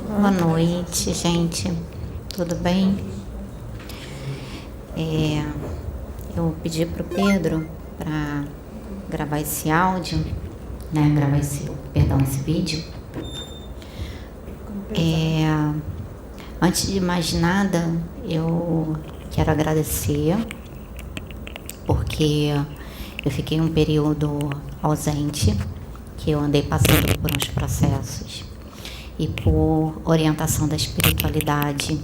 Boa noite, gente. Tudo bem? Eu pedi pro Pedro para gravar esse áudio, né? Gravar esse vídeo. Antes de mais nada, eu quero agradecer, porque eu fiquei um período ausente, que eu andei passando por uns processos. E por orientação da espiritualidade,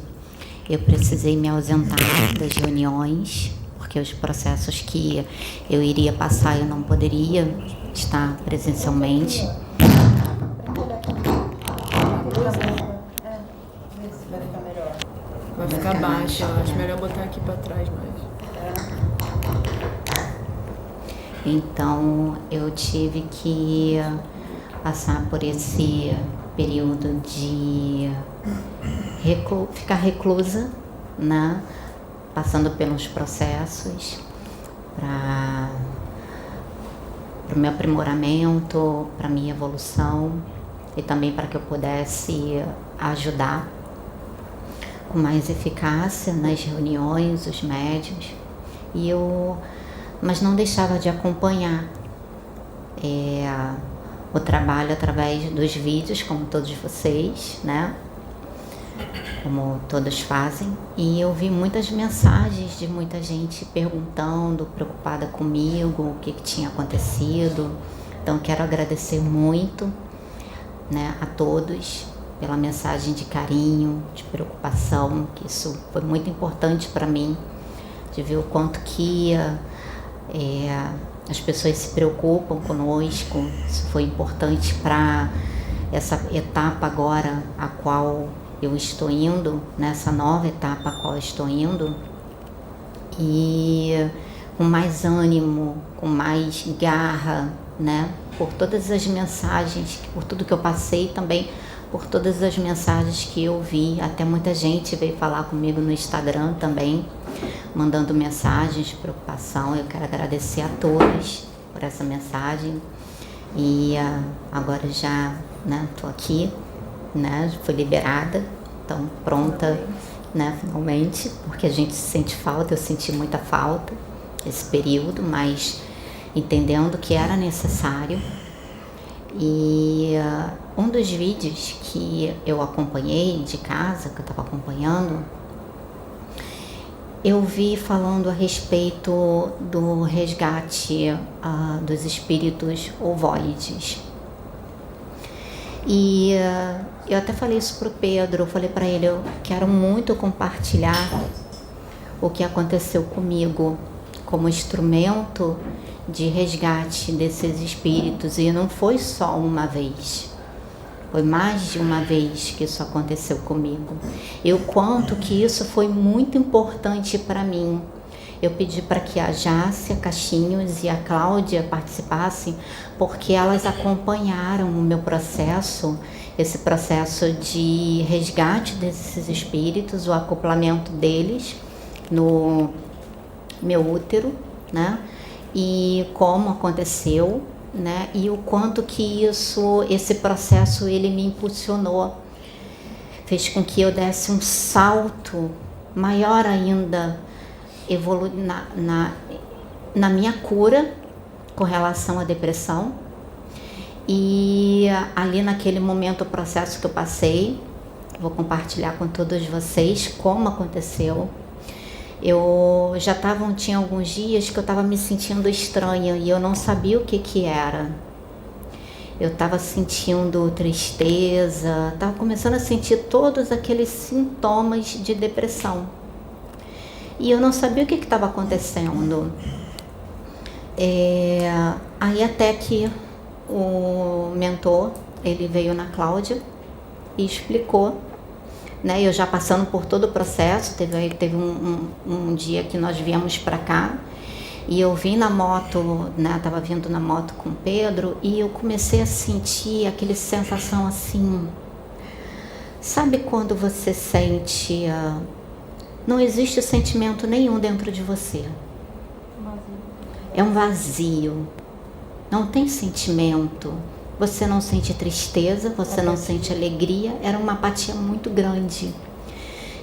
eu precisei me ausentar das reuniões, porque os processos que eu iria passar eu não poderia estar presencialmente. Vai ficar baixo, eu acho melhor botar aqui para trás mais. Então eu tive que passar por esse período de ficar reclusa, né? Passando pelos processos para o meu aprimoramento, para a minha evolução e também para que eu pudesse ajudar com mais eficácia nas reuniões, os médiuns, mas não deixava de acompanhar o trabalho através dos vídeos, como todos vocês, né? Como todos fazem. E eu vi muitas mensagens de muita gente perguntando, preocupada comigo, o que tinha acontecido. Então quero agradecer muito, né, a todos pela mensagem de carinho, de preocupação, que isso foi muito importante para mim, de ver o quanto que as pessoas se preocupam conosco. Isso foi importante para essa etapa agora a qual eu estou indo, nessa nova etapa a qual eu estou indo, e com mais ânimo, com mais garra, né? Por todas as mensagens, por tudo que eu passei também, por todas as mensagens que eu vi. Até muita gente veio falar comigo no Instagram também, mandando mensagens de preocupação. Eu quero agradecer a todos por essa mensagem. E agora já, né, tô aqui, né, fui liberada, então pronta, né, finalmente, porque a gente sente falta, eu senti muita falta esse período, mas entendendo que era necessário. E um dos vídeos que eu acompanhei de casa, que eu estava acompanhando, eu vi falando a respeito do resgate dos espíritos ovoides. E eu até falei isso pro Pedro, eu falei para ele, eu quero muito compartilhar o que aconteceu comigo como instrumento de resgate desses espíritos. E não foi só uma vez, foi mais de uma vez que isso aconteceu comigo. E o quanto que isso foi muito importante para mim. Eu pedi para que a Jácia Caixinhos e a Cláudia participassem, porque elas acompanharam o meu processo, esse processo de resgate desses espíritos, o acoplamento deles no meu útero, né? E como aconteceu, né? E o quanto que esse processo ele me impulsionou, fez com que eu desse um salto maior ainda, na minha cura com relação à depressão. E ali naquele momento, o processo que eu passei, vou compartilhar com todos vocês como aconteceu. Eu já tinha alguns dias que eu estava me sentindo estranha e eu não sabia o que era. Eu estava sentindo tristeza, estava começando a sentir todos aqueles sintomas de depressão. E eu não sabia o que estava acontecendo. Aí até que o mentor, ele veio na Cláudia e explicou, né? Eu já passando por todo o processo, teve um dia que nós viemos para cá e eu vim na moto, né? Tava vindo na moto com o Pedro e eu comecei a sentir aquela sensação assim, sabe quando você sente, não existe sentimento nenhum dentro de você, é um vazio, não tem sentimento, você não sente tristeza, você não sente alegria. Era uma apatia muito grande.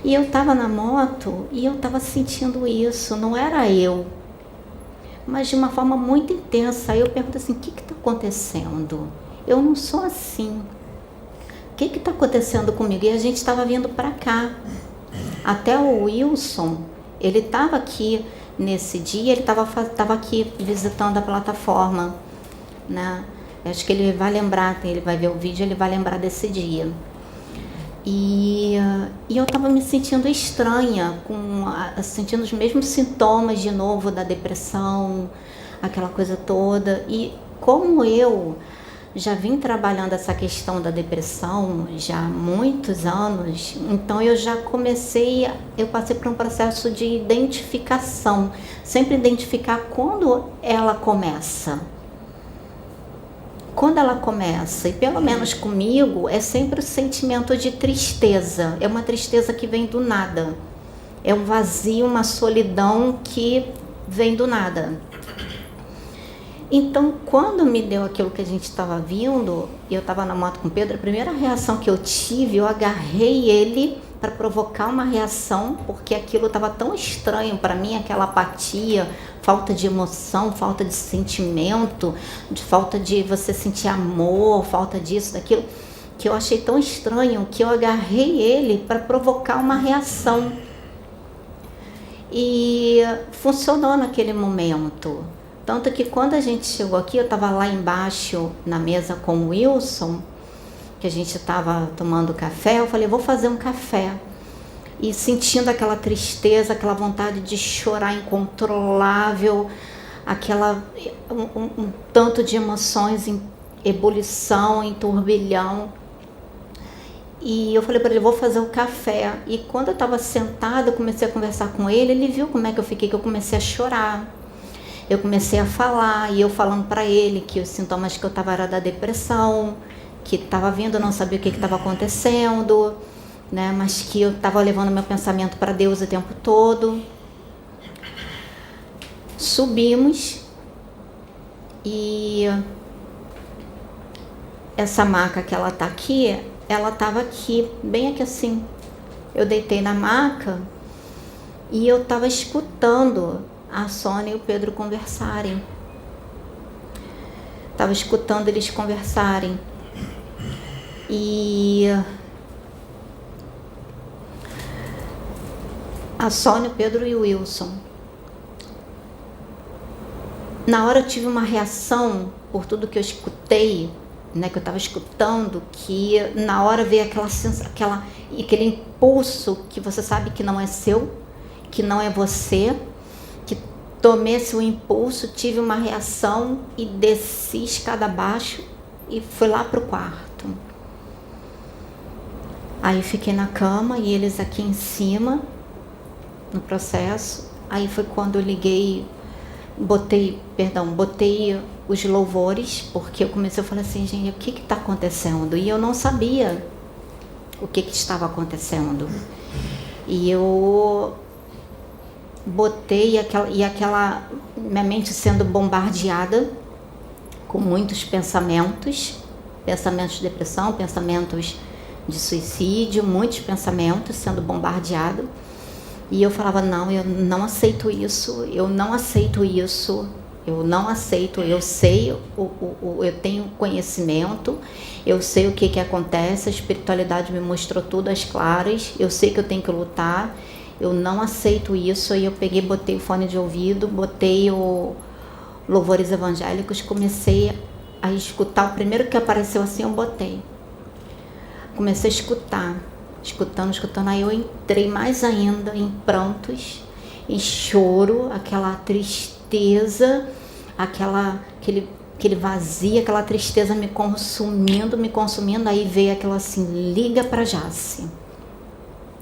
E eu estava na moto e eu estava sentindo isso, não era eu, mas de uma forma muito intensa. Aí eu pergunto assim, o que está acontecendo? Eu não sou assim. O que está acontecendo comigo? E a gente estava vindo para cá. Até o Wilson, ele estava aqui nesse dia, ele estava aqui visitando a plataforma, né? Acho que ele vai lembrar, ele vai ver o vídeo, ele vai lembrar desse dia. E eu estava me sentindo estranha, sentindo os mesmos sintomas de novo da depressão, aquela coisa toda. E como eu já vim trabalhando essa questão da depressão já há muitos anos, então eu passei por um processo de identificação, sempre identificar quando ela começa. Quando ela começa, e pelo menos comigo, é sempre o sentimento de tristeza. É uma tristeza que vem do nada. É um vazio, uma solidão que vem do nada. Então, quando me deu aquilo que a gente estava vindo, e eu estava na moto com o Pedro, a primeira reação que eu tive, eu agarrei ele para provocar uma reação, porque aquilo estava tão estranho para mim, aquela apatia, falta de emoção, falta de sentimento, falta de você sentir amor, falta disso, daquilo, que eu achei tão estranho que eu agarrei ele para provocar uma reação. E funcionou naquele momento. Tanto que quando a gente chegou aqui, eu estava lá embaixo na mesa com o Wilson, que a gente estava tomando café, eu falei, vou fazer um café. E sentindo aquela tristeza, aquela vontade de chorar incontrolável, um tanto de emoções em ebulição, em turbilhão. E eu falei para ele, vou fazer o café. E quando eu estava sentada, eu comecei a conversar com ele, ele viu como é que eu fiquei, que eu comecei a chorar. Eu comecei a falar, e eu falando para ele que os sintomas que eu estava era da depressão, que estava vindo, eu não sabia o que estava acontecendo, né? Mas que eu estava levando meu pensamento para Deus o tempo todo. Subimos e essa maca que ela está aqui, ela estava aqui, bem aqui assim. Eu deitei na maca e eu estava escutando a Sônia e o Pedro conversarem. Estava escutando eles conversarem. E a Sônia, o Pedro e o Wilson. Na hora eu tive uma reação por tudo que eu escutei, né, que eu estava escutando, que na hora veio aquela sensação, aquele impulso que você sabe que não é seu, que não é você, que tomei esse impulso, tive uma reação e desci escada abaixo e fui lá pro quarto. Aí fiquei na cama e eles aqui em cima, no processo. Aí foi quando eu liguei, botei os louvores, porque eu comecei a falar assim, gente, o que está acontecendo? E eu não sabia o que estava acontecendo. E eu botei minha mente sendo bombardeada com muitos pensamentos de depressão, pensamentos de suicídio, muitos pensamentos sendo bombardeados. E eu falava, não, eu não aceito isso, eu não aceito, eu sei, eu tenho conhecimento, eu sei o que acontece, a espiritualidade me mostrou tudo às claras, eu sei que eu tenho que lutar, eu não aceito isso. Aí eu peguei, botei o fone de ouvido, botei o louvores evangélicos, comecei a escutar, o primeiro que apareceu assim eu botei. Comecei a escutando, aí eu entrei mais ainda em prantos, em choro, aquela tristeza, aquele vazio, aquela tristeza me consumindo, aí veio aquilo assim, liga pra Jace.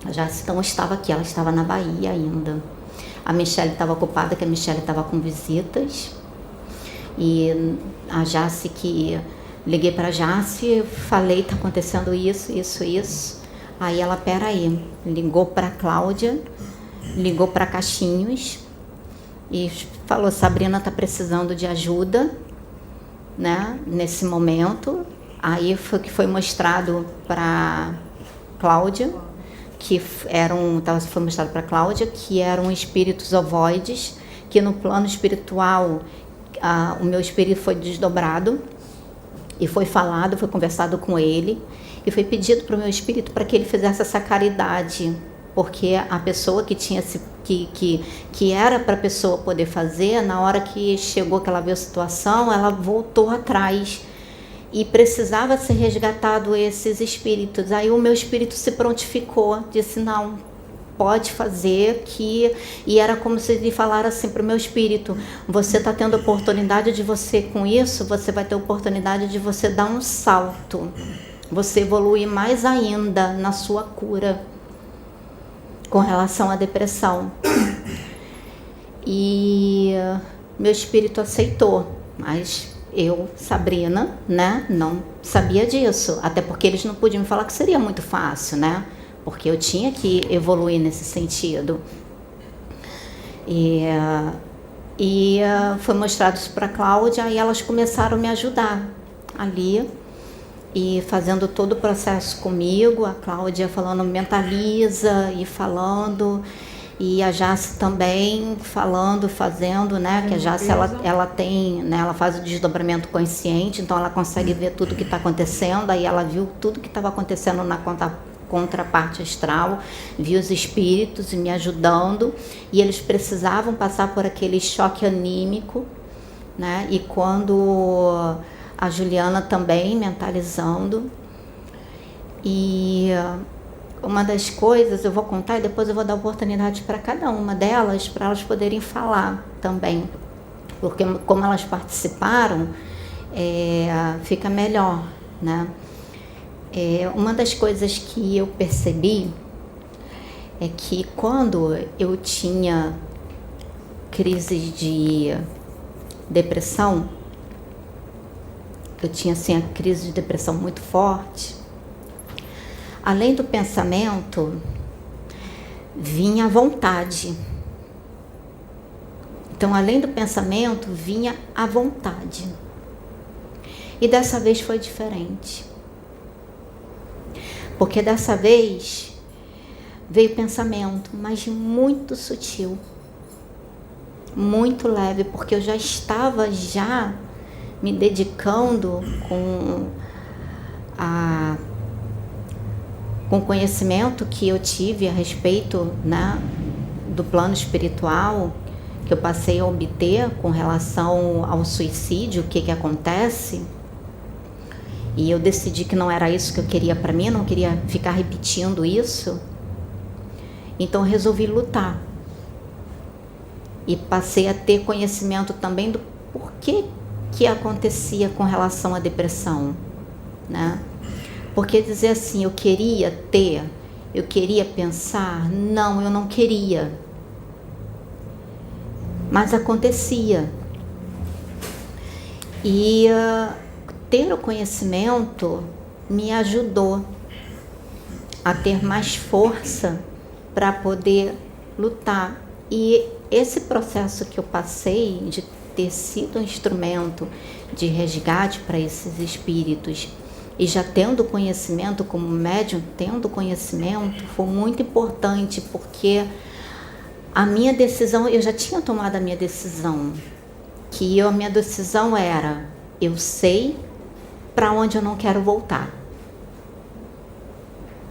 A Jace então estava aqui, ela estava na Bahia ainda. A Michelle estava ocupada, que a Michelle estava com visitas, e a Jace liguei pra Jace, falei, tá acontecendo isso. Aí ela, peraí, ligou pra Cláudia, ligou pra Caixinhos e falou, Sabrina tá precisando de ajuda, né, nesse momento. Aí foi mostrado para Cláudia, foi mostrado para Cláudia que eram espíritos ovoides, que no plano espiritual o meu espírito foi desdobrado e foi conversado com ele e foi pedido para o meu espírito para que ele fizesse essa caridade, porque a pessoa que tinha que era para a pessoa poder fazer, na hora que chegou, que ela viu a situação, ela voltou atrás e precisava ser resgatado esses espíritos. Aí o meu espírito se prontificou, disse não, pode fazer, e era como se ele falara assim para o meu espírito: você está tendo oportunidade de você, com isso, você vai ter oportunidade de você dar um salto, você evoluir mais ainda na sua cura com relação à depressão. E meu espírito aceitou, mas eu, Sabrina, né, não sabia disso, até porque eles não podiam me falar que seria muito fácil, né, porque eu tinha que evoluir nesse sentido. E foi mostrado isso para a Cláudia, e elas começaram a me ajudar ali, e fazendo todo o processo comigo, a Cláudia falando mentaliza e falando, e a Jace também falando, fazendo, né, que a Jace ela tem, né, ela faz o desdobramento consciente, então ela consegue ver tudo que está acontecendo. Aí ela viu tudo que estava acontecendo na contraparte astral, viu os espíritos me ajudando, e eles precisavam passar por aquele choque anímico, né, e quando a Juliana também mentalizando. E uma das coisas eu vou contar e depois eu vou dar oportunidade para cada uma delas, para elas poderem falar também, porque como elas participaram, fica melhor, né? Uma das coisas que eu percebi é que quando eu tinha crises de depressão, eu tinha assim a crise de depressão muito forte, além do pensamento vinha a vontade. Então, além do pensamento vinha a vontade. E dessa vez foi diferente, porque dessa vez veio pensamento, mas muito sutil, muito leve, porque eu já estava me dedicando com o conhecimento que eu tive a respeito, né, do plano espiritual, que eu passei a obter com relação ao suicídio, o que acontece. E eu decidi que não era isso que eu queria para mim, não queria ficar repetindo isso. Então eu resolvi lutar. E passei a ter conhecimento também do porquê que acontecia com relação à depressão, né? Porque dizer assim, eu queria pensar, não, eu não queria. Mas acontecia. E ter o conhecimento me ajudou a ter mais força para poder lutar. E esse processo que eu passei de ter sido um instrumento de resgate para esses espíritos, e já tendo conhecimento como médium, tendo conhecimento, foi muito importante, porque a minha decisão, eu já tinha tomado a minha decisão, que a minha decisão era, eu sei para onde eu não quero voltar,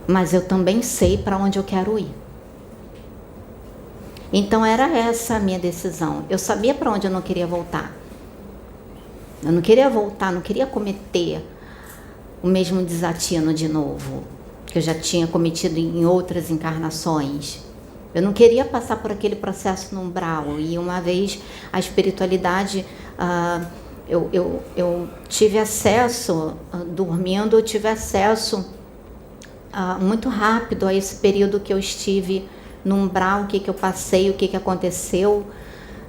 mas eu também sei para onde eu quero ir. Então era essa a minha decisão. Eu sabia para onde eu não queria voltar. Eu não queria voltar, não queria cometer o mesmo desatino de novo, que eu já tinha cometido em outras encarnações. Eu não queria passar por aquele processo no umbral. E uma vez a espiritualidade, eu tive acesso, dormindo, eu tive acesso muito rápido a esse período que eu estive no umbral, o que eu passei, o que aconteceu,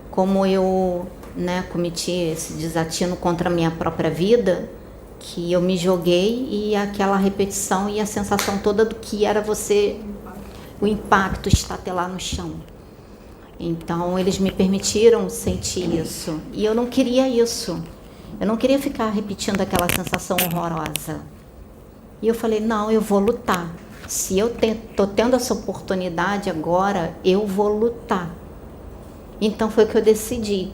como eu, né, cometi esse desatino contra a minha própria vida, que eu me joguei, e aquela repetição e a sensação toda do que era o impacto estatelar no chão. Então eles me permitiram sentir isso, e eu não queria isso. Eu não queria ficar repetindo aquela sensação horrorosa. E eu falei, não, eu vou lutar. Se eu tô tendo essa oportunidade agora, eu vou lutar. Então foi o que eu decidi.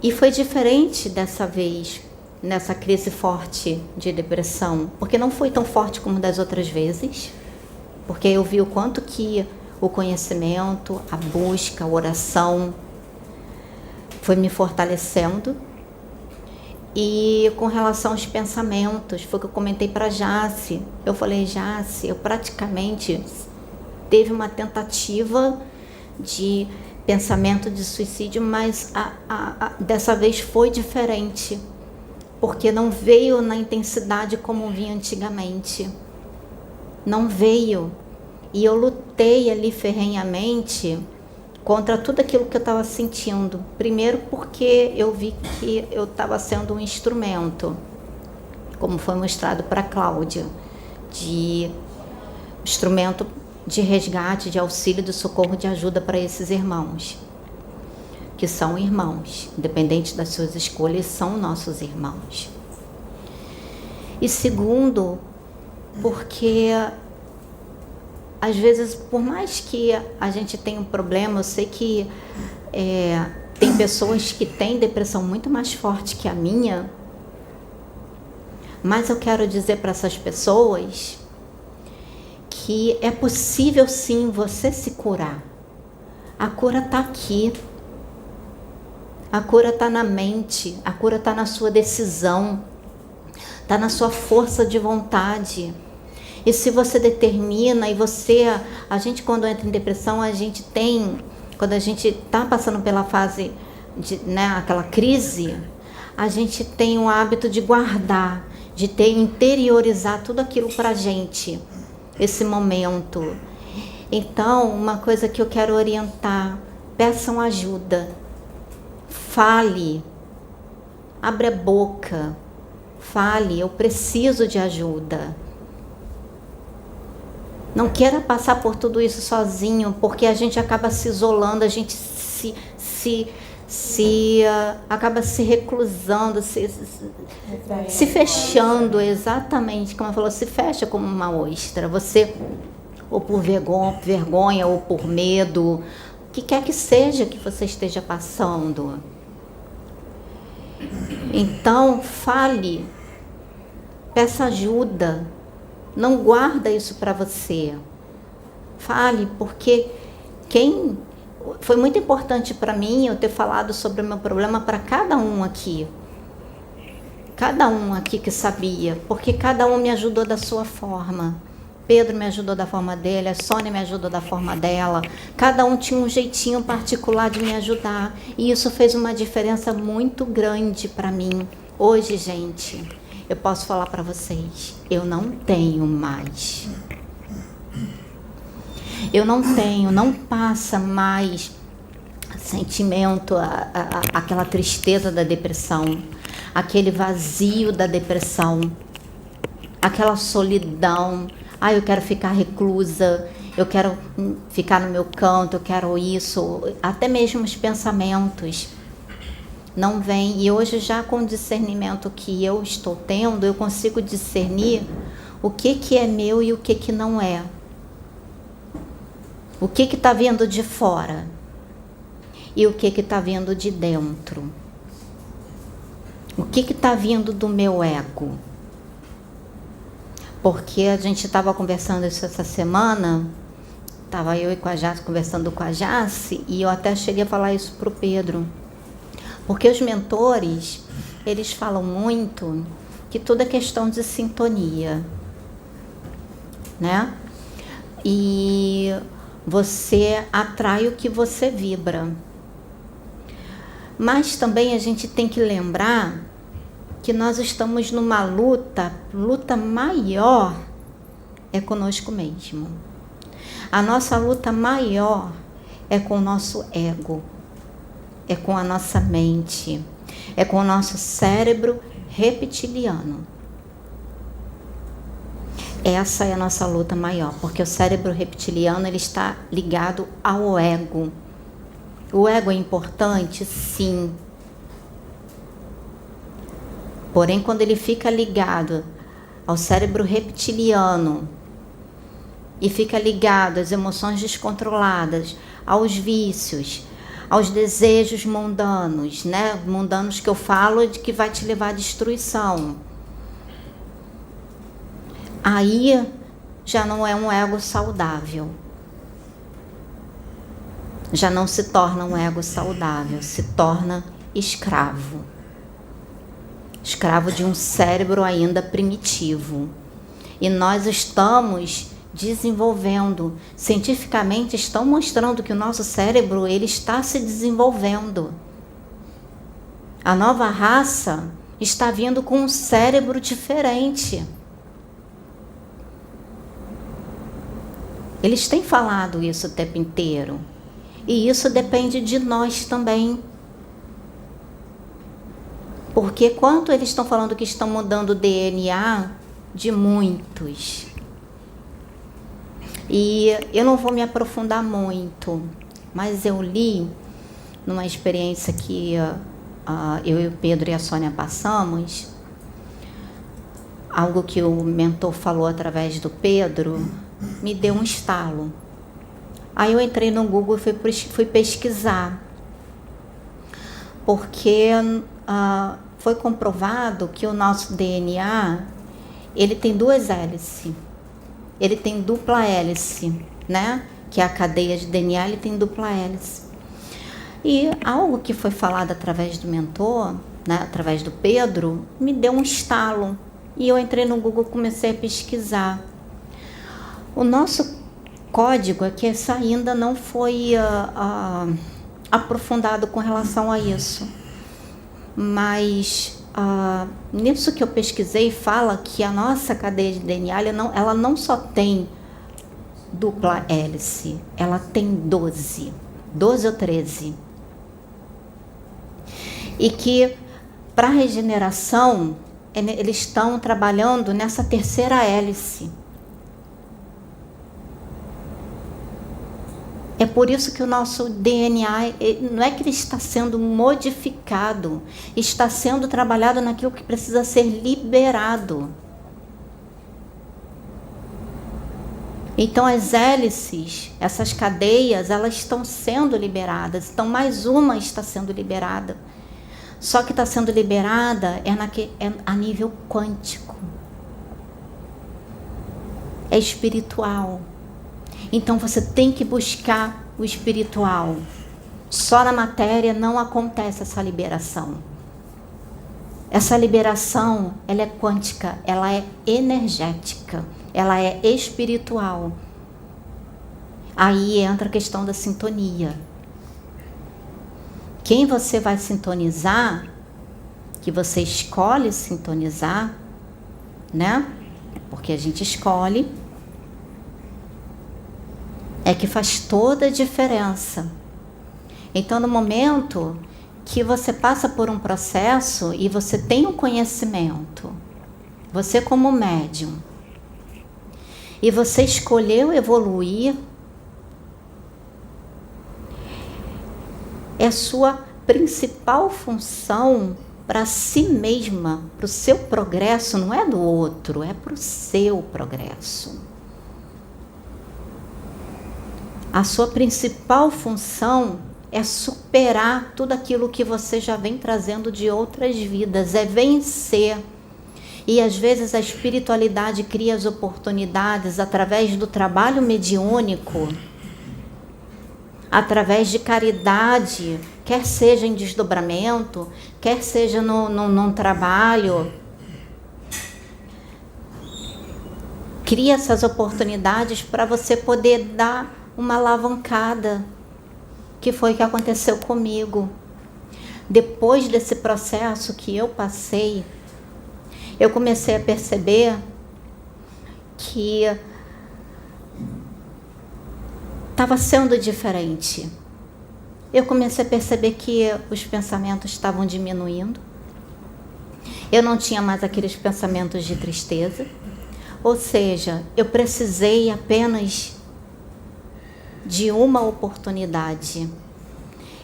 E foi diferente dessa vez, nessa crise forte de depressão, porque não foi tão forte como das outras vezes, porque eu vi o quanto que o conhecimento, a busca, a oração foi me fortalecendo. E com relação aos pensamentos, foi o que eu comentei para Jace. Eu falei, Jace, eu praticamente teve uma tentativa de pensamento de suicídio, mas dessa vez foi diferente, porque não veio na intensidade como vinha antigamente. Não veio. E eu lutei ali ferrenhamente contra tudo aquilo que eu estava sentindo. Primeiro porque eu vi que eu estava sendo um instrumento, como foi mostrado para a Cláudia, de instrumento de resgate, de auxílio, de socorro, de ajuda para esses irmãos, que são irmãos, independente das suas escolhas, são nossos irmãos. E segundo, porque às vezes, por mais que a gente tenha um problema, eu sei que tem pessoas que têm depressão muito mais forte que a minha, mas eu quero dizer para essas pessoas que é possível sim você se curar. A cura está aqui. A cura está na mente, a cura está na sua decisão, está na sua força de vontade. E se você determina, a gente quando entra em depressão, quando a gente está passando pela fase aquela crise, a gente tem o hábito de guardar, de interiorizar tudo aquilo para a gente, esse momento. Então, uma coisa que eu quero orientar, peçam ajuda, fale, abre a boca, fale, eu preciso de ajuda. Não queira passar por tudo isso sozinho, porque a gente acaba se isolando, a gente acaba se reclusando, se fechando, exatamente, como ela falou, se fecha como uma ostra. Você, ou por vergonha, ou por medo, o que quer que seja que você esteja passando. Então, fale, peça ajuda. Não guarda isso para você. Fale, porque foi muito importante para mim eu ter falado sobre o meu problema para cada um aqui. Cada um aqui que sabia, porque cada um me ajudou da sua forma. Pedro me ajudou da forma dele, a Sônia me ajudou da forma dela. Cada um tinha um jeitinho particular de me ajudar. E isso fez uma diferença muito grande para mim. Hoje, gente, eu posso falar para vocês, eu não tenho mais. Eu não passa mais sentimento, aquela tristeza da depressão, aquele vazio da depressão, aquela solidão. Eu quero ficar reclusa, eu quero ficar no meu canto, eu quero isso, até mesmo os pensamentos não vem. E hoje, já com o discernimento que eu estou tendo, eu consigo discernir o que é meu e o que não é. O que está vindo de fora e o que está vindo de dentro. O que está vindo do meu ego. Porque a gente estava conversando isso essa semana, estava eu e com a Jace conversando com a Jace, e eu até cheguei a falar isso para o Pedro. Porque os mentores, eles falam muito que tudo é questão de sintonia, né? E você atrai o que você vibra. Mas também a gente tem que lembrar que nós estamos numa luta maior é conosco mesmo. A nossa luta maior é com o nosso ego. É com a nossa mente, é com o nosso cérebro reptiliano. Essa é a nossa luta maior, porque o cérebro reptiliano ele está ligado ao ego. O ego é importante? Sim. Porém, quando ele fica ligado ao cérebro reptiliano e fica ligado às emoções descontroladas, aos vícios, aos desejos mundanos, né? Mundanos que eu falo de que vai te levar à destruição. Aí já não é um ego saudável. Já não se torna um ego saudável, se torna escravo. Escravo de um cérebro ainda primitivo. E nós estamos desenvolvendo, cientificamente estão mostrando que o nosso cérebro ele está se desenvolvendo. A nova raça está vindo com um cérebro diferente. Eles têm falado isso o tempo inteiro. E isso depende de nós também. Porque quanto eles estão falando que estão mudando o DNA de muitos. E eu não vou me aprofundar muito, mas eu li numa experiência que eu e o Pedro e a Sônia passamos, algo que o mentor falou através do Pedro, me deu um estalo. Aí eu entrei no Google e fui pesquisar, porque foi comprovado que o nosso DNA, ele tem duas hélices. Ele tem dupla hélice, né? Que é a cadeia de DNA, ele tem dupla hélice. E algo que foi falado através do mentor, né? Através do Pedro, me deu um estalo. E eu entrei no Google e comecei a pesquisar. O nosso código é que isso ainda não foi aprofundado com relação a isso. Mas nisso que eu pesquisei, fala que a nossa cadeia de DNA, ela não só tem dupla hélice, ela tem 12 ou 13. E que para regeneração, eles estão trabalhando nessa terceira hélice. É por isso que o nosso DNA, não é que ele está sendo modificado, está sendo trabalhado naquilo que precisa ser liberado. Então as hélices, essas cadeias, elas estão sendo liberadas. Então mais uma está sendo liberada. Só que está sendo liberada é a nível quântico. É espiritual. Então você tem que buscar o espiritual. Só na matéria não acontece essa liberação. Essa liberação, ela é quântica, ela é energética, ela é espiritual. Aí entra a questão da sintonia. Quem você vai sintonizar, que você escolhe sintonizar, né? Porque a gente escolhe, é que faz toda a diferença. Então, no momento que você passa por um processo e você tem um conhecimento, você como médium, e você escolheu evoluir, é sua principal função para si mesma, para o seu progresso, não é do outro, é para o seu progresso. A sua principal função é superar tudo aquilo que você já vem trazendo de outras vidas, é vencer. E às vezes a espiritualidade cria as oportunidades através do trabalho mediúnico, através de caridade, quer seja em desdobramento, quer seja num trabalho. Cria essas oportunidades para você poder dar uma alavancada, que foi o que aconteceu comigo. Depois desse processo que eu passei, eu comecei a perceber que estava sendo diferente. Eu comecei a perceber que os pensamentos estavam diminuindo. Eu não tinha mais aqueles pensamentos de tristeza. Ou seja, eu precisei apenas de uma oportunidade.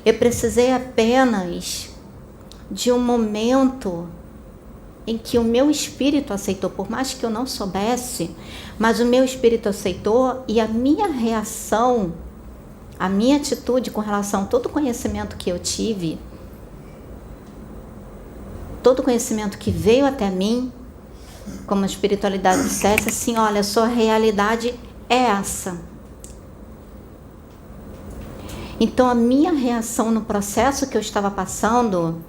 Eu precisei apenas de um momento em que o meu espírito aceitou, por mais que eu não soubesse, mas o meu espírito aceitou, e a minha reação, a minha atitude com relação a todo o conhecimento que eu tive, todo o conhecimento que veio até mim, como a espiritualidade dissesse assim, olha, a sua realidade é essa. Então a minha reação no processo que eu estava passando,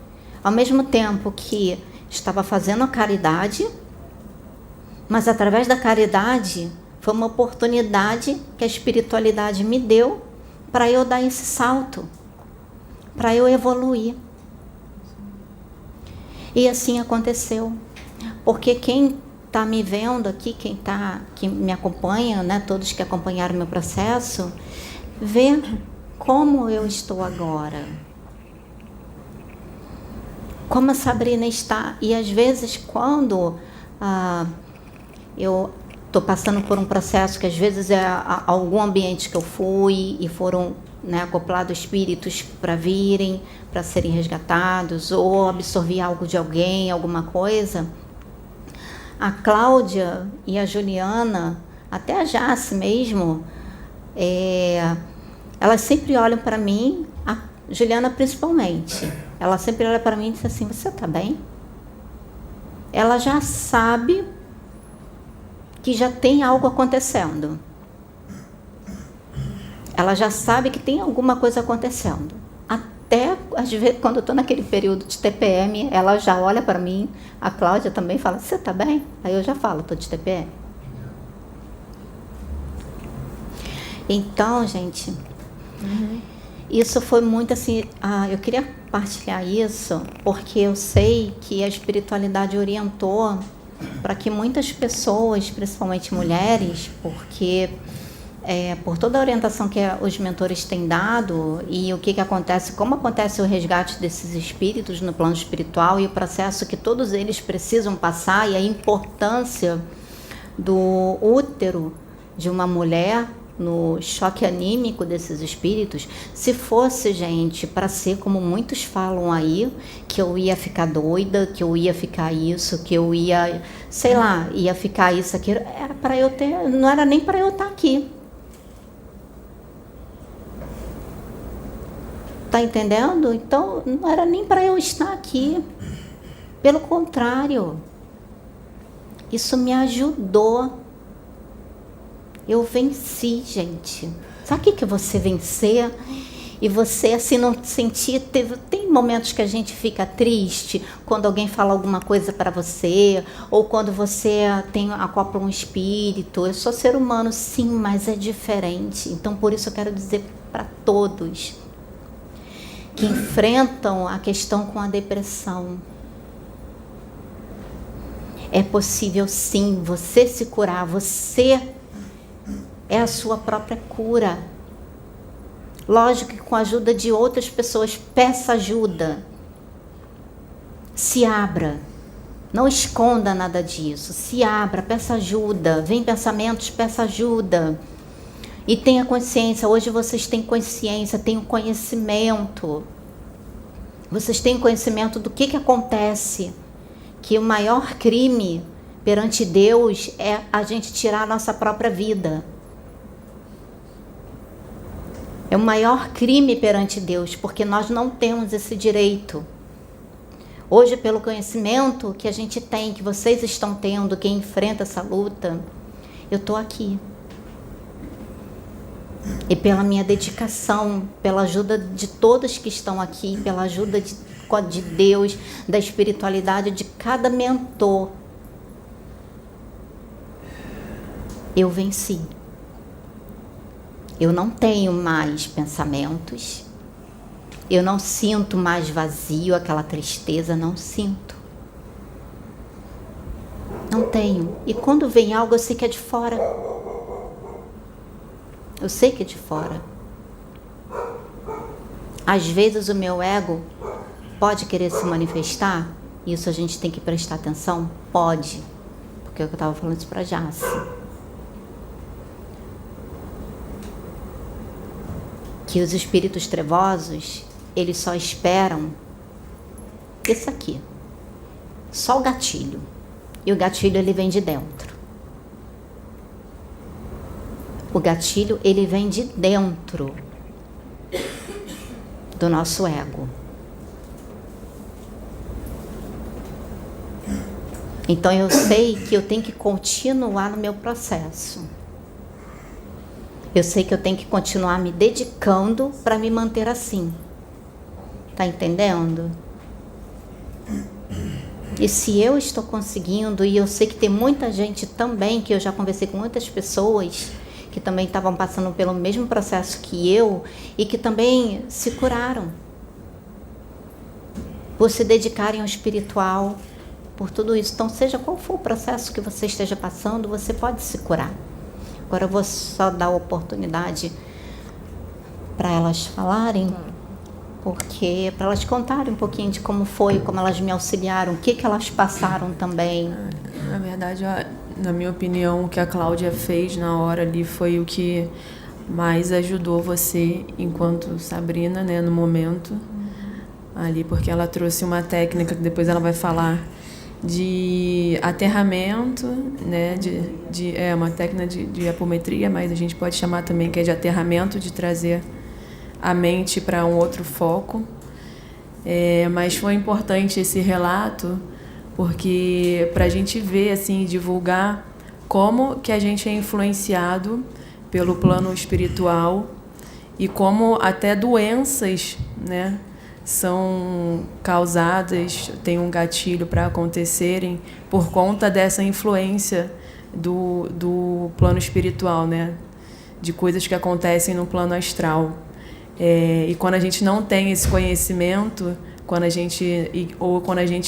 ao mesmo tempo que estava fazendo a caridade, mas através da caridade foi uma oportunidade que a espiritualidade me deu para eu dar esse salto, para eu evoluir. E assim aconteceu. Porque quem está me vendo aqui, que me acompanha, né, todos que acompanharam meu processo, vê como eu estou agora. Como a Sabrina está. E às vezes quando eu estou passando por um processo que às vezes é algum ambiente que eu fui e foram, né, acoplados espíritos para virem, para serem resgatados, ou absorver algo de alguém, alguma coisa, a Cláudia e a Juliana, até a Jace mesmo, elas sempre olham para mim, a Juliana principalmente, ela sempre olha para mim e diz assim, você está bem? Ela já sabe que já tem algo acontecendo. Ela já sabe que tem alguma coisa acontecendo. Até, às vezes, quando eu estou naquele período de TPM, ela já olha para mim, a Cláudia também fala, você está bem? Aí eu já falo, estou de TPM. Então, gente, isso foi muito assim, eu queria partilhar isso, porque eu sei que a espiritualidade orientou para que muitas pessoas, principalmente mulheres, porque por toda a orientação que os mentores têm dado e o que acontece, como acontece o resgate desses espíritos no plano espiritual e o processo que todos eles precisam passar e a importância do útero de uma mulher no choque anímico desses espíritos. Se fosse, gente, para ser como muitos falam aí, que eu ia ficar doida, que eu ia ficar isso, que eu ia, sei lá, ia ficar isso, aquilo, era para eu ter, não era nem para eu estar aqui. Tá entendendo? Então, não era nem para eu estar aqui. Pelo contrário, isso me ajudou. Eu venci, gente. Sabe o que é você vencer? E você assim não sentir... Tem momentos que a gente fica triste quando alguém fala alguma coisa para você, ou quando você acopla um espírito. Eu sou ser humano, sim, mas é diferente. Então, por isso eu quero dizer para todos que enfrentam a questão com a depressão. É possível, sim, você se curar. Você é a sua própria cura. Lógico que com a ajuda de outras pessoas, peça ajuda. Se abra. Não esconda nada disso. Se abra, peça ajuda. Vem pensamentos, peça ajuda. E tenha consciência. Hoje vocês têm consciência, têm o conhecimento. Vocês têm conhecimento do que acontece. Que o maior crime perante Deus é a gente tirar a nossa própria vida. É o maior crime perante Deus, porque nós não temos esse direito. Hoje, pelo conhecimento que a gente tem, que vocês estão tendo, quem enfrenta essa luta, eu estou aqui. E pela minha dedicação, pela ajuda de todos que estão aqui, pela ajuda de Deus, da espiritualidade, de cada mentor, eu venci. Eu não tenho mais pensamentos, eu não sinto mais vazio, aquela tristeza, não sinto. Não tenho. E quando vem algo, eu sei que é de fora. Eu sei que é de fora. Às vezes o meu ego pode querer se manifestar, isso a gente tem que prestar atenção? Pode. Porque eu estava falando isso para Jace. Que os espíritos trevosos, eles só esperam isso aqui. só o gatilho. E o gatilho, ele vem de dentro. O gatilho, ele vem de dentro do nosso ego. Então eu sei que eu tenho que continuar no meu processo. Eu sei que eu tenho que continuar me dedicando para me manter assim. Tá entendendo? E se eu estou conseguindo, e eu sei que tem muita gente também, que eu já conversei com muitas pessoas que também estavam passando pelo mesmo processo que eu e que também se curaram por se dedicarem ao espiritual, por tudo isso. Então, seja qual for o processo que você esteja passando, você pode se curar. Agora eu vou só dar oportunidade para elas falarem, porque para elas contarem um pouquinho de como foi, como elas me auxiliaram, o que elas passaram também. Na verdade, na minha opinião, o que a Cláudia fez na hora ali foi o que mais ajudou você enquanto Sabrina, né, no momento ali, porque ela trouxe uma técnica que depois ela vai falar de aterramento, né, é uma técnica de apometria, mas a gente pode chamar também que é de aterramento, de trazer a mente para um outro foco. Mas foi importante esse relato, porque para a gente ver, assim, divulgar como que a gente é influenciado pelo plano espiritual e como até doenças, né, são causadas, tem um gatilho para acontecerem por conta dessa influência do plano espiritual, né, de coisas que acontecem no plano astral. E quando a gente não tem esse conhecimento, quando a gente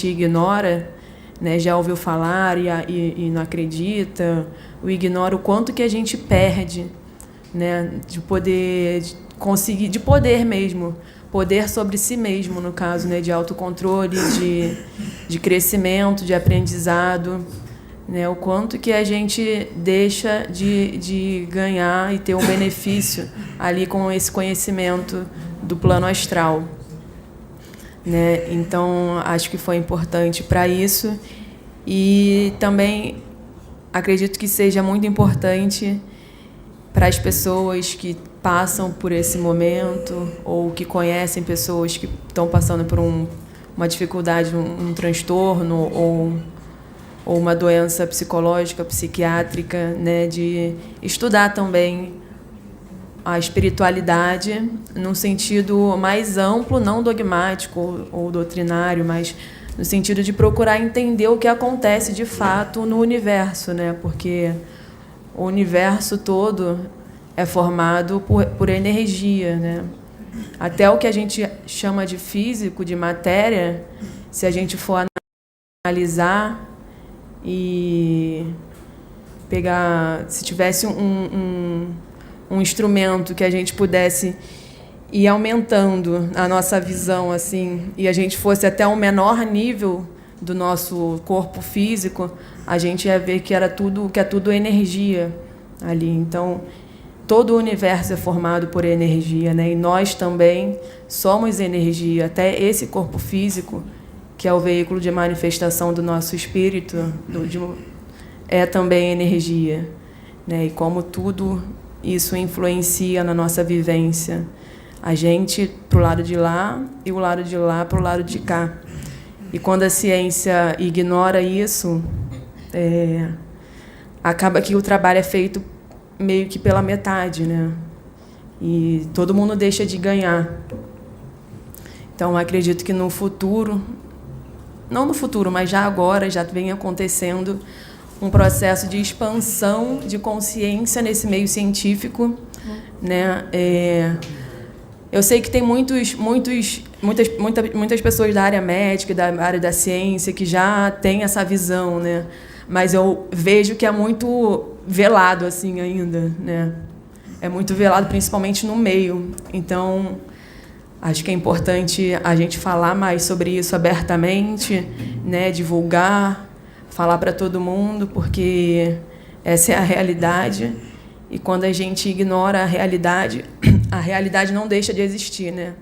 ignora, né, já ouviu falar e não acredita, ou ignora o quanto que a gente perde, né, de poder, de conseguir, de poder mesmo, poder sobre si mesmo, no caso, né, de autocontrole, de crescimento, de aprendizado, né, o quanto que a gente deixa de ganhar e ter um benefício ali com esse conhecimento do plano astral, né? Então, acho que foi importante para isso, e também acredito que seja muito importante para as pessoas que passam por esse momento ou que conhecem pessoas que estão passando por uma dificuldade, um transtorno ou uma doença psicológica, psiquiátrica, né, de estudar também a espiritualidade num sentido mais amplo, não dogmático ou doutrinário, mas no sentido de procurar entender o que acontece de fato no universo, né? Porque o universo todo é formado por energia, né? Até o que a gente chama de físico, de matéria, se a gente for analisar e pegar, se tivesse um instrumento que a gente pudesse ir aumentando a nossa visão, assim, e a gente fosse até um menor nível do nosso corpo físico, a gente ia ver que é tudo energia ali. Então, todo o universo é formado por energia, né? E nós também somos energia. Até esse corpo físico, que é o veículo de manifestação do nosso espírito, é também energia, né? E como tudo isso influencia na nossa vivência. A gente para o lado de lá e o lado de lá para o lado de cá. E quando a ciência ignora isso, acaba que o trabalho é feito meio que pela metade, né? E todo mundo deixa de ganhar. Então, acredito que no futuro, não no futuro, mas já agora, já vem acontecendo um processo de expansão de consciência nesse meio científico, né? Eu sei que tem muitas pessoas da área médica, da área da ciência, que já têm essa visão, né? Mas eu vejo que é muito velado assim ainda, né? É muito velado, principalmente no meio. Então, acho que é importante a gente falar mais sobre isso abertamente, né? Divulgar, falar para todo mundo, porque essa é a realidade. E quando a gente ignora a realidade não deixa de existir, né?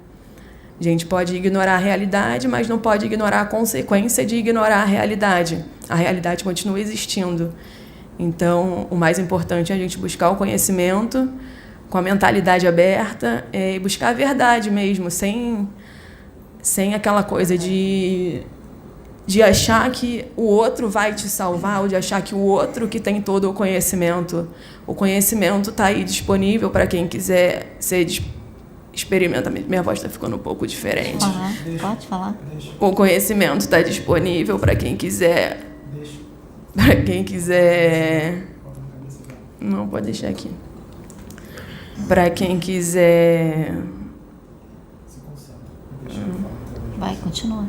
A gente pode ignorar a realidade, mas não pode ignorar a consequência de ignorar a realidade. A realidade continua existindo. Então, o mais importante é a gente buscar o conhecimento com a mentalidade aberta e buscar a verdade mesmo, sem aquela coisa de achar que o outro vai te salvar ou de achar que o outro que tem todo o conhecimento. O conhecimento está aí disponível para quem quiser experimenta. Minha voz está ficando um pouco diferente. Pode falar. O conhecimento está disponível para quem quiser. Para quem quiser. Não, pode deixar aqui. Para quem quiser. Vai, continua.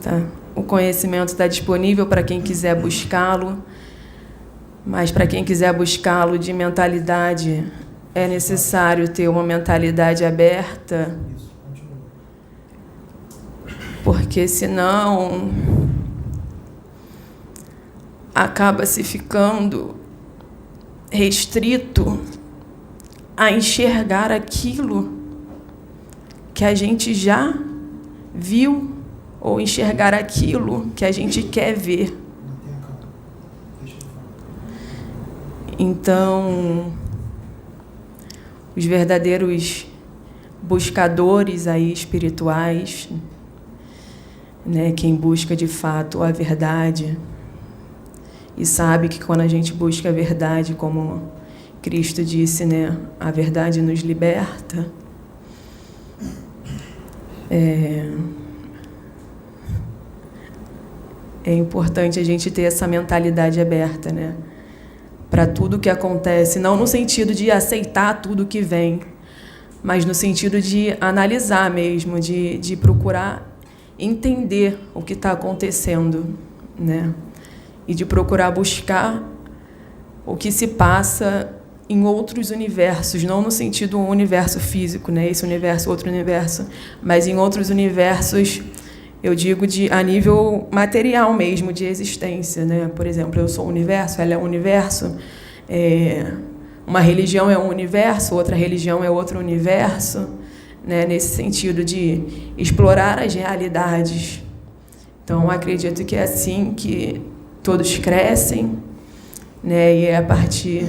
Tá. O conhecimento está disponível para quem quiser buscá-lo, mas para quem quiser buscá-lo de mentalidade, é necessário ter uma mentalidade aberta, porque senão acaba se ficando restrito a enxergar aquilo que a gente já viu ou enxergar aquilo que a gente quer ver. Então, os verdadeiros buscadores aí espirituais, né, quem busca de fato a verdade e sabe que quando a gente busca a verdade, como Cristo disse, né, a verdade nos liberta. É importante a gente ter essa mentalidade aberta, né, para tudo que acontece, não no sentido de aceitar tudo que vem, mas no sentido de analisar mesmo, de procurar entender o que está acontecendo, né, e de procurar buscar o que se passa em outros universos, não no sentido um universo físico, né, esse universo, outro universo, mas em outros universos, eu digo a nível material mesmo, de existência, né? Por exemplo, eu sou o universo, ela é o universo, uma religião é um universo, outra religião é outro universo, né? Nesse sentido de explorar as realidades. Então, acredito que é assim que todos crescem, né? E é a partir,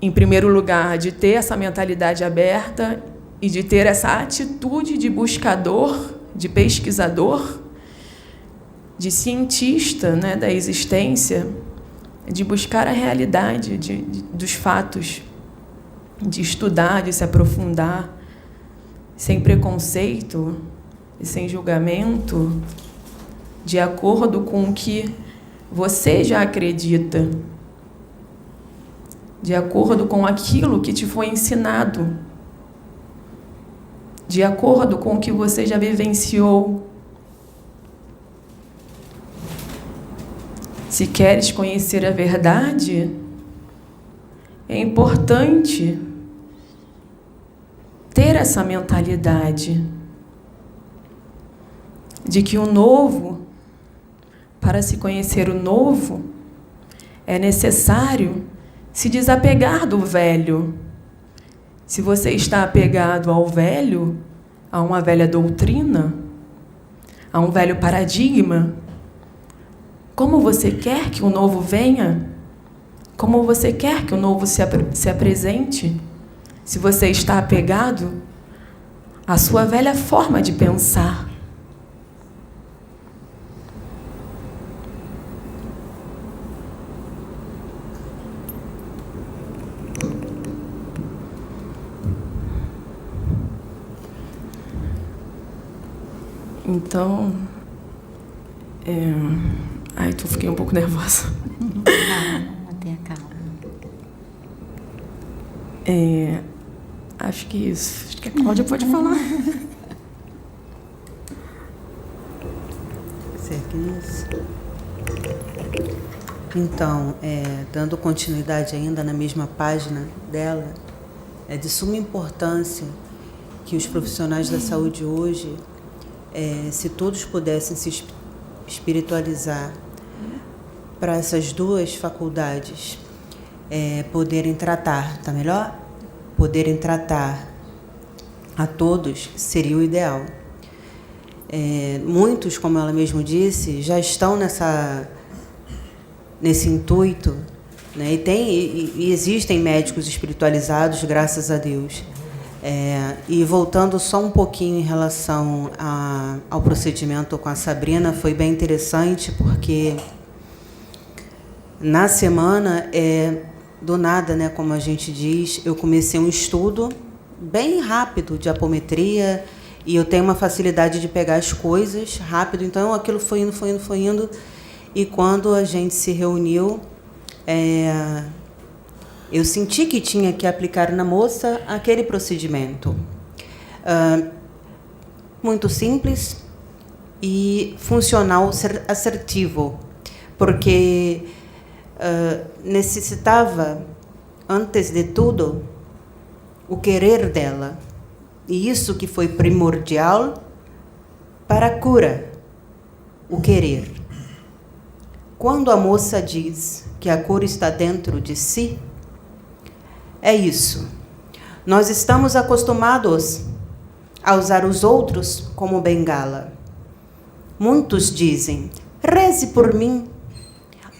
em primeiro lugar, de ter essa mentalidade aberta e de ter essa atitude de buscador, de pesquisador, de cientista, né, da existência, de buscar a realidade dos fatos, de estudar, de se aprofundar, sem preconceito e sem julgamento, de acordo com o que você já acredita, de acordo com aquilo que te foi ensinado, de acordo com o que você já vivenciou. Se queres conhecer a verdade, é importante ter essa mentalidade de que o novo, para se conhecer o novo, é necessário se desapegar do velho. Se você está apegado ao velho, a uma velha doutrina, a um velho paradigma, como você quer que o novo venha? Como você quer que o novo se apresente? Se você está apegado à sua velha forma de pensar. Então, fiquei um pouco nervosa. Mantenha calma. Acho que isso. Acho que a Cláudia pode falar. Isso. Então, dando continuidade ainda na mesma página dela, é de suma importância que os profissionais da saúde hoje, se todos pudessem se espiritualizar para essas duas faculdades, poderem tratar, tá melhor? Poderem tratar a todos seria o ideal. Muitos, como ela mesmo disse, já estão nesse intuito, né? E existem médicos espiritualizados, graças a Deus. E voltando só um pouquinho em relação ao procedimento com a Sabrina, foi bem interessante, porque na semana, do nada, né, como a gente diz, eu comecei um estudo bem rápido de apometria, e eu tenho uma facilidade de pegar as coisas rápido, então aquilo foi indo, e quando a gente se reuniu, eu senti que tinha que aplicar na moça aquele procedimento. Muito simples e funcional, assertivo, porque necessitava, antes de tudo, o querer dela. E isso que foi primordial para a cura, o querer. Quando a moça diz que a cura está dentro de si, é isso. Nós estamos acostumados a usar os outros como bengala. Muitos dizem, reze por mim,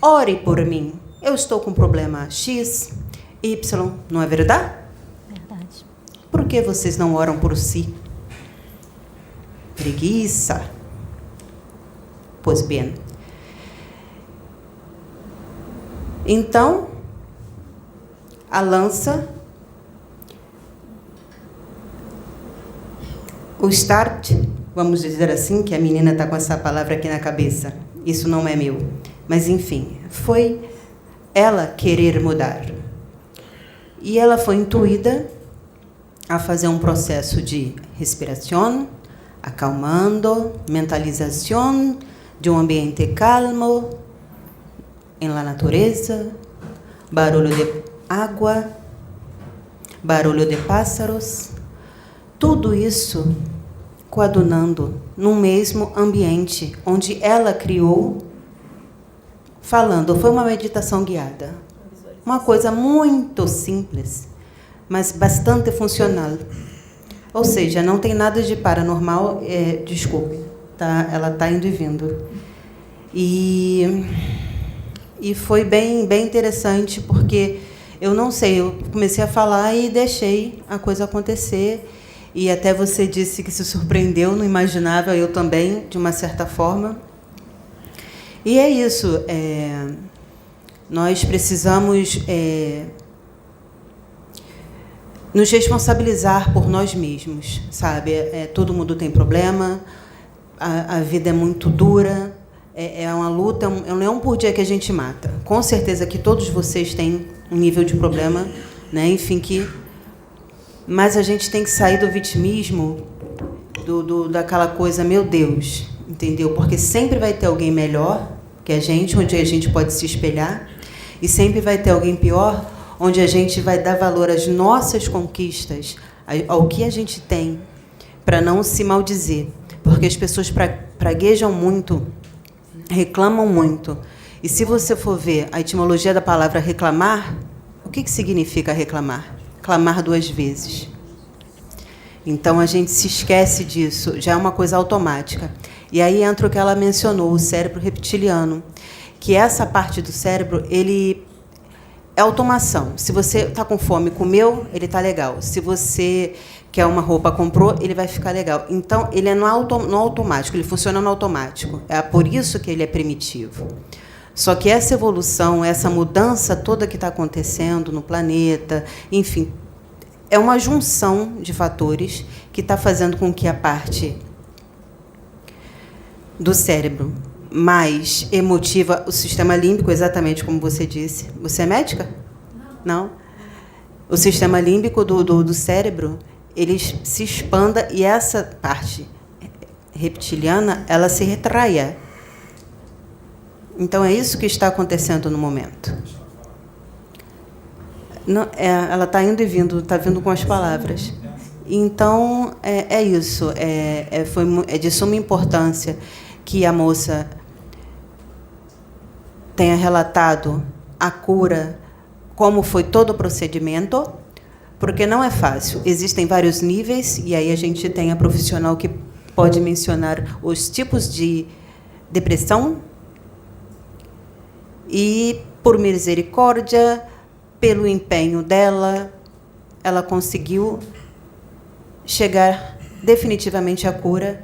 ore por mim. Eu estou com problema X, Y, não é verdade? Verdade. Por que vocês não oram por si? Preguiça. Pois bem. Então, a lança, o start, vamos dizer assim, que a menina está com essa palavra aqui na cabeça. Isso não é meu. Mas, enfim, foi ela querer mudar. E ela foi intuída a fazer um processo de respiração, acalmando, mentalização de um ambiente calmo, em la natureza, barulho de água, barulho de pássaros, tudo isso coadunando num mesmo ambiente onde ela criou, falando. Foi uma meditação guiada. Uma coisa muito simples, mas bastante funcional. Ou seja, não tem nada de paranormal, desculpe, tá? Ela está indo e vindo. E foi bem interessante, porque eu não sei, eu comecei a falar e deixei a coisa acontecer. E até você disse que se surpreendeu, não imaginava, eu também, de uma certa forma. E é isso. Nós precisamos nos responsabilizar por nós mesmos, sabe? Todo mundo tem problema, a vida é muito dura, é uma luta, é um leão por dia que a gente mata. Com certeza que todos vocês têm um nível de problema, né? Enfim, mas a gente tem que sair do vitimismo, daquela coisa, meu Deus, entendeu? Porque sempre vai ter alguém melhor que a gente, onde a gente pode se espelhar, e sempre vai ter alguém pior, onde a gente vai dar valor às nossas conquistas, ao que a gente tem, para não se maldizer. Porque as pessoas praguejam muito, reclamam muito. E se você for ver a etimologia da palavra reclamar, o que significa reclamar? Clamar 2 vezes. Então, a gente se esquece disso, já é uma coisa automática. E aí entra o que ela mencionou, o cérebro reptiliano, que essa parte do cérebro, ele é automação. Se você está com fome, comeu, ele está legal. Se você quer uma roupa, comprou, ele vai ficar legal. Então, ele é no automático, ele funciona no automático. É por isso que ele é primitivo. Só que essa evolução, essa mudança toda que está acontecendo no planeta, enfim, é uma junção de fatores que está fazendo com que a parte do cérebro mais emotiva, o sistema límbico, exatamente como você disse. Você é médica? Não. O sistema límbico do cérebro, ele se expanda e essa parte reptiliana, ela se retraia. Então, é isso que está acontecendo no momento. Não, ela está indo e vindo, está vindo com as palavras. Então, é isso. É de suma importância que a moça tenha relatado a cura, como foi todo o procedimento, porque não é fácil. Existem vários níveis, e aí a gente tem a profissional que pode mencionar os tipos de depressão, e, por misericórdia, pelo empenho dela, ela conseguiu chegar definitivamente à cura,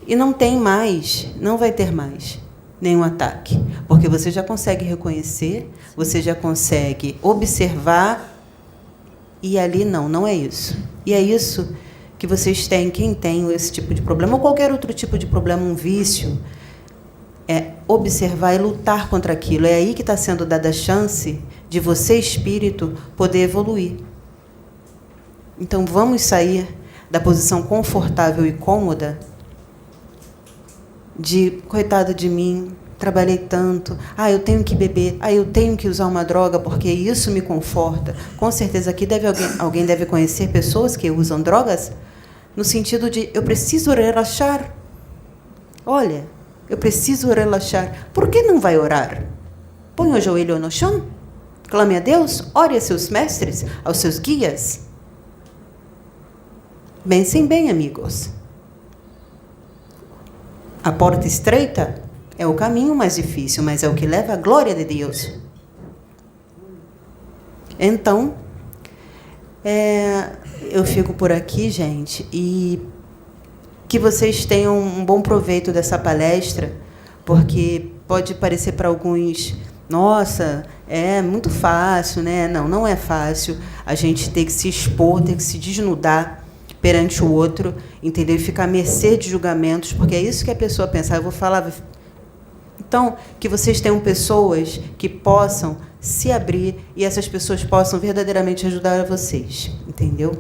e não tem mais, não vai ter mais nenhum ataque, porque você já consegue reconhecer, você já consegue observar, e ali não é isso. E é isso que vocês têm, quem tem esse tipo de problema, ou qualquer outro tipo de problema, um vício, é observar e lutar contra aquilo. É aí que está sendo dada a chance de você, espírito, poder evoluir. Então, vamos sair da posição confortável e cômoda de, coitado de mim, trabalhei tanto, eu tenho que beber, eu tenho que usar uma droga porque isso me conforta. Com certeza aqui alguém deve conhecer pessoas que usam drogas no sentido de, eu preciso relaxar. Olha, eu preciso relaxar. Por que não vai orar? Põe o joelho no chão, clame a Deus, ore a seus mestres, aos seus guias. Pensem bem, amigos. A porta estreita é o caminho mais difícil, mas é o que leva à glória de Deus. Então, eu fico por aqui, gente, e que vocês tenham um bom proveito dessa palestra, porque pode parecer para alguns, nossa, é muito fácil, né? Não é fácil. A gente tem que se expor, tem que se desnudar perante o outro, entendeu? E ficar à mercê de julgamentos, porque é isso que a pessoa pensa. Eu vou falar. Então, que vocês tenham pessoas que possam se abrir e essas pessoas possam verdadeiramente ajudar vocês, entendeu?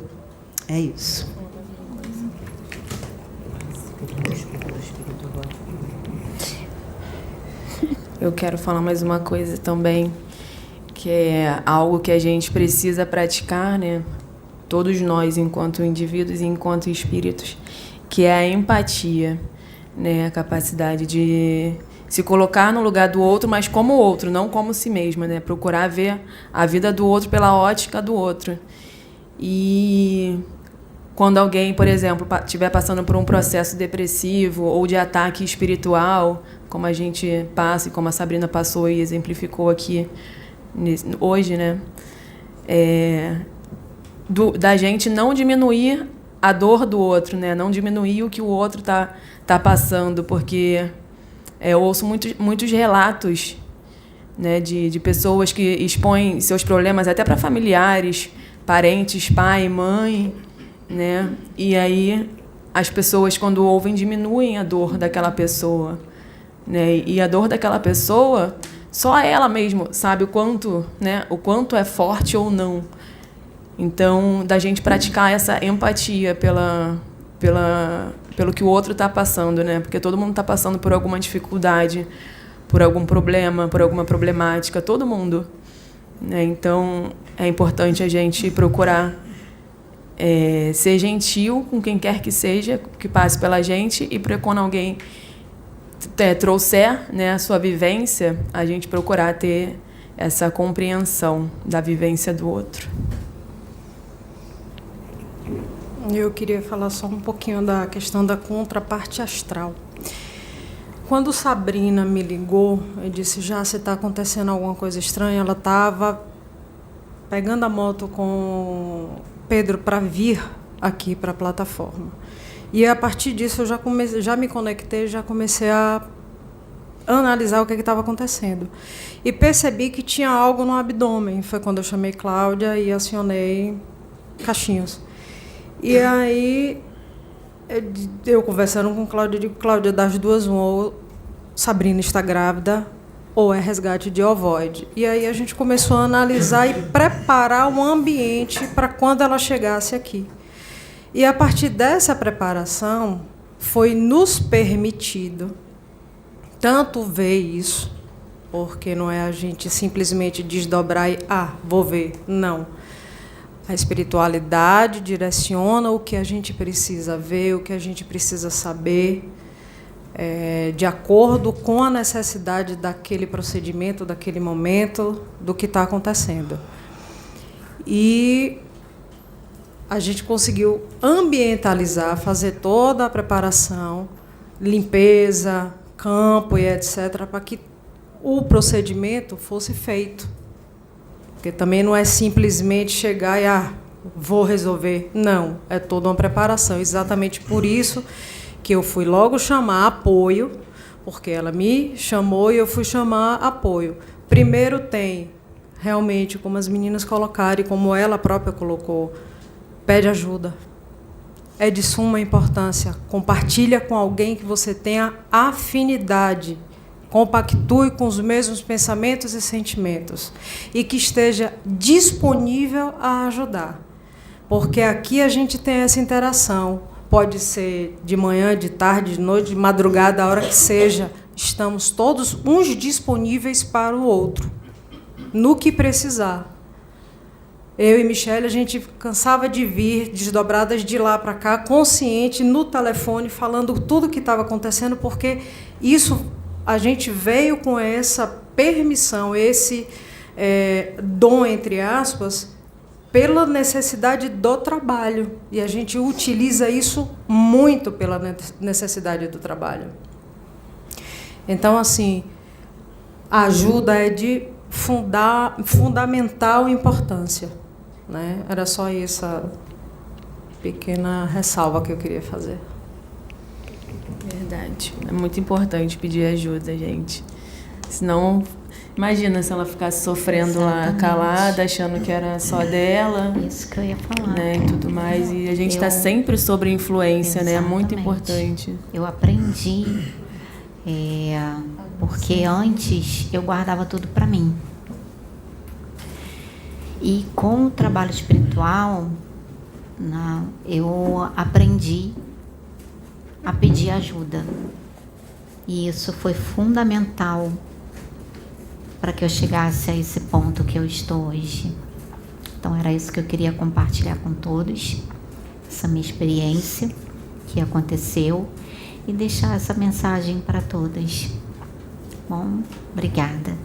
É isso. Eu quero falar mais uma coisa também, que é algo que a gente precisa praticar, né? Todos nós, enquanto indivíduos e enquanto espíritos, que é a empatia, né? A capacidade de se colocar no lugar do outro, mas como o outro, não como si mesma, né? Procurar ver a vida do outro pela ótica do outro. E quando alguém, por exemplo, estiver passando por um processo depressivo ou de ataque espiritual, como a gente passa e como a Sabrina passou e exemplificou aqui hoje, né? Da gente não diminuir a dor do outro, né? Não diminuir o que o outro tá passando, porque eu ouço muitos relatos, né, de pessoas que expõem seus problemas até para familiares, parentes, pai, mãe, né? E aí as pessoas, quando ouvem, diminuem a dor daquela pessoa, né? E a dor daquela pessoa, só ela mesma sabe o quanto, né? O quanto é forte ou não. Então, da gente praticar essa empatia pelo que o outro está passando, né? Porque todo mundo está passando por alguma dificuldade, por algum problema, por alguma problemática, todo mundo, né? Então, é importante a gente procurar ser gentil com quem quer que seja, que passe pela gente, e para quando alguém trouxer, né, a sua vivência, a gente procurar ter essa compreensão da vivência do outro. Eu queria falar só um pouquinho da questão da contraparte astral. Quando Sabrina me ligou e disse, já se está acontecendo alguma coisa estranha, ela estava pegando a moto com Pedro para vir aqui para a plataforma. E a partir disso eu já me conectei, já comecei a analisar o que estava acontecendo. E percebi que tinha algo no abdômen. Foi quando eu chamei Cláudia e acionei caixinhos. E aí, eu conversando com Cláudia, digo, Cláudia, das duas, ou Sabrina está grávida, ou é resgate de ovoide. E aí a gente começou a analisar e preparar o ambiente para quando ela chegasse aqui. E a partir dessa preparação, foi nos permitido tanto ver isso, porque não é a gente simplesmente desdobrar e, vou ver, não. A espiritualidade direciona o que a gente precisa ver, o que a gente precisa saber, de acordo com a necessidade daquele procedimento, daquele momento, do que está acontecendo. E a gente conseguiu ambientalizar, fazer toda a preparação, limpeza, campo e etc., para que o procedimento fosse feito. Porque também não é simplesmente chegar e vou resolver. Não, é toda uma preparação. Exatamente por isso que eu fui logo chamar apoio, porque ela me chamou e eu fui chamar apoio. Primeiro tem, realmente, como as meninas colocaram e como ela própria colocou, pede ajuda. É de suma importância. Compartilha com alguém que você tenha afinidade, compactue com os mesmos pensamentos e sentimentos e que esteja disponível a ajudar. Porque aqui a gente tem essa interação. Pode ser de manhã, de tarde, de noite, de madrugada, a hora que seja. Estamos todos uns disponíveis para o outro, no que precisar. Eu e Michele, a gente cansava de vir, desdobradas de lá para cá, consciente, no telefone, falando tudo o que estava acontecendo, porque isso a gente veio com essa permissão, esse dom, entre aspas, pela necessidade do trabalho. E a gente utiliza isso muito pela necessidade do trabalho. Então, assim, a ajuda é de fundamental importância, né? Era só essa pequena ressalva que eu queria fazer. Verdade. É muito importante pedir ajuda, gente. Senão, imagina se ela ficasse sofrendo lá, calada, achando que era só dela. Isso que eu ia falar. Né, e tudo mais. E a gente está sempre sob influência, né? É muito importante. Eu aprendi, porque antes eu guardava tudo para mim. E com o trabalho espiritual, eu aprendi a pedir ajuda. E isso foi fundamental para que eu chegasse a esse ponto que eu estou hoje. Então era isso que eu queria compartilhar com todos, essa minha experiência que aconteceu e deixar essa mensagem para todas. Bom, obrigada.